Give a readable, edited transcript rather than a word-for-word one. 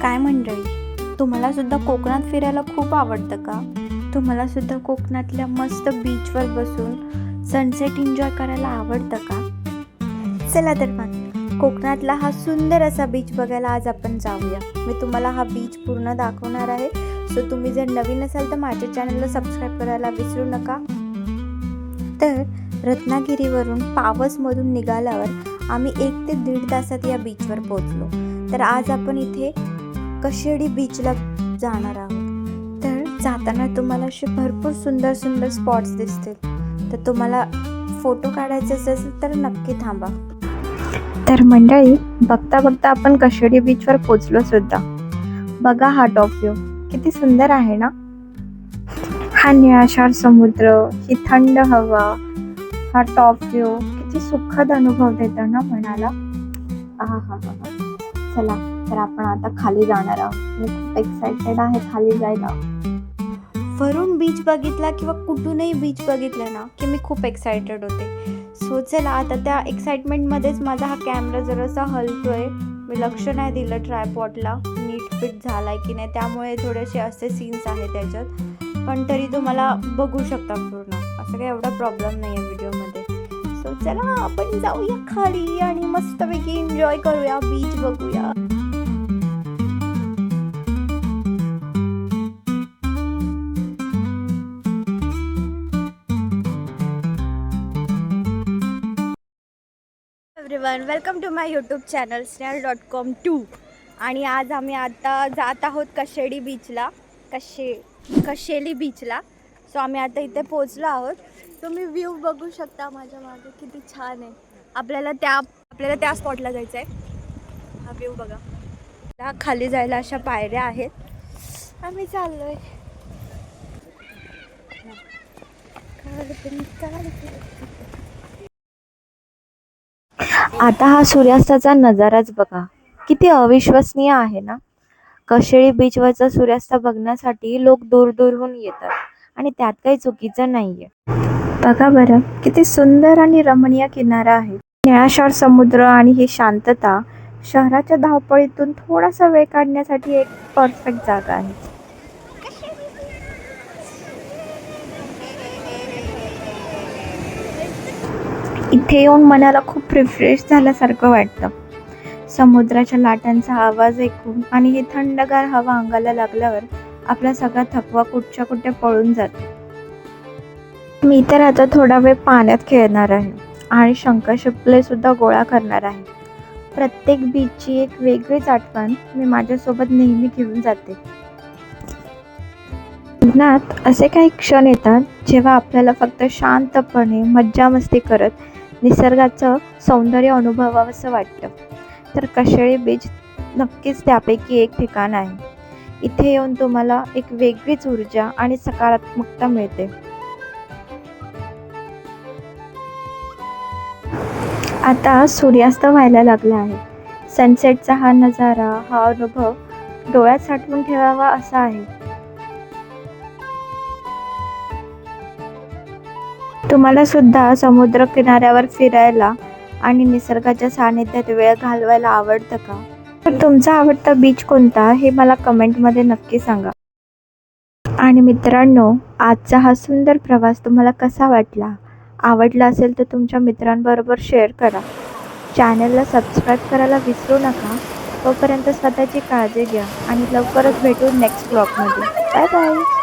काय मंडळी, तुम्हाला सुद्धा कोकणात फिरायला खूप आवडतं का? तुम्हाला सुद्धा कोकणातल्या मस्त बीचवर बसून सनसेट एन्जॉय करायला आवडतं का? चला तर मग कोकणातला हा सुंदर असा बीच बघायला आज आपण जाऊया. मी तुम्हाला हा बीच पूर्ण दाखवणार आहे. सो तुम्ही जर नवीन असाल तर माझ्या चॅनलला सबस्क्राईब करायला विसरू नका. तर रत्नागिरीवरून पावसमधून निघाल्यावर आम्ही 1 ते 1.5 तासात या बीचवर पोहोचलो. तर आज आपण इथे कशेडी बीचला जाणार आहोत. तर जाताना तुम्हाला असे भरपूर सुंदर सुंदर स्पॉट्स दिसतील. तर तुम्हाला फोटो काढायचे असेल तर नक्की थांबा. तर मंडळी, बघता बघता आपण कशेडी बीचवर पोहोचलो सुद्धा. बघा हा टॉप व्ह्यू किती सुंदर आहे ना. हा निळाशार समुद्र, ही थंड हवा, हा टॉप व्ह्यू किती सुखद अनुभव देतो ना मनाला. चला तर आपण आता खाली जाणार आहोत. मी खूप एक्साइटेड आहे खाली जायला. वरून बीच बघितला किंवा कुठूनही बीच बघितला ना की मी खूप एक्साइटेड होते. सो चला आता त्या एक्साइटमेंटमध्येच माझा हा कॅमेरा जरासा हलतोय. मी लक्ष नाही दिलं ट्रायपॉडला नीट फिट झालाय की नाही, त्यामुळे थोडेसे असे सीन्स आहेत त्याच्यात. पण तरी तुम्हाला बघू शकता पूर्ण, असं काही एवढा प्रॉब्लेम नाही आहे व्हिडिओमध्ये. सो चला आपण जाऊया खाली आणि मस्तपैकी एन्जॉय करूया, बीच बघूया. Everyone, welcome to my YouTube channel snail.com2. आणि आज आम्ही आता जात आहोत कशेडी बीचला, कशेली बीचला. सो आम्ही आता इथे पोचलो आहोत. तुम्ही व्ह्यू बघू शकता माझ्या मागे किती छान आहे. आपल्याला त्या स्पॉटला जायचं आहे. हा व्ह्यू बघा. त्या खाली जायला अशा पायऱ्या आहेत. आम्ही चाललोय. आता हा सूर्यास्ताचा नजाराच बघा, किती अविश्वसनीय आहे ना. कशेडी बीचवरचा सूर्यास्त बघण्यासाठी लोक दूर दूरहून येतात आणि त्यात काही चुकीचं नाहीये. बघा बरं, किती सुंदर आणि रमणीय किनारा आहे. निळाशार समुद्र आणि ही शांतता शहराच्या धावपळीतून थोडासा वेळ काढण्यासाठी एक परफेक्ट जागा आहे. इथे येऊन मनाला खूप रिफ्रेश झाल्यासारखं वाटतं. समुद्राच्या लाटांचा आवाज ऐकून आणि ही थंडगार हवा अंगाला लागल्यावर आपला सगळा थकवा कुठच्या कुठे पळून जातो. मी तर आता थोडा वेळ पाण्यात खेळणार आहे आणि शंखशिंपले सुद्धा गोळा करणार आहे. प्रत्येक बीचची एक वेगळीच आठवण मी माझ्यासोबत नेहमी घेऊन जाते. जीवनात असे काही क्षण येतात जेव्हा आपल्याला फक्त शांतपणे मज्जा मस्ती करत निसर्गाचं सौंदर्य अनुभवावंसं वाटतं. तर कशेडी बीच नक्कीच त्यापैकी एक ठिकाण आहे. इथे येऊन तुम्हाला एक वेगळीच ऊर्जा आणि सकारात्मकता मिळते. आता सूर्यास्त व्हायला लागला आहे. सनसेटचा हा नजारा, हा अनुभव डोळ्यात साठवून ठेवावा असा आहे. तुम्हाला सुद्धा समुद्र किनाऱ्यावर फिरायला आणि निसर्गाच्या सानिध्यात वेळ घालवायला आवडतं का? तर तुमचा आवडता बीच कोणता हे मला कमेंटमध्ये नक्की सांगा. आणि मित्रांनो, आजचा हा सुंदर प्रवास तुम्हाला कसा वाटला? आवडला असेल तर तुमच्या मित्रांबरोबर शेअर करा. चॅनलला सबस्क्राईब करायला विसरू नका. तोपर्यंत स्वतःची काळजी घ्या आणि लवकरच भेटू नेक्स्ट ब्लॉगमध्ये. Bye bye.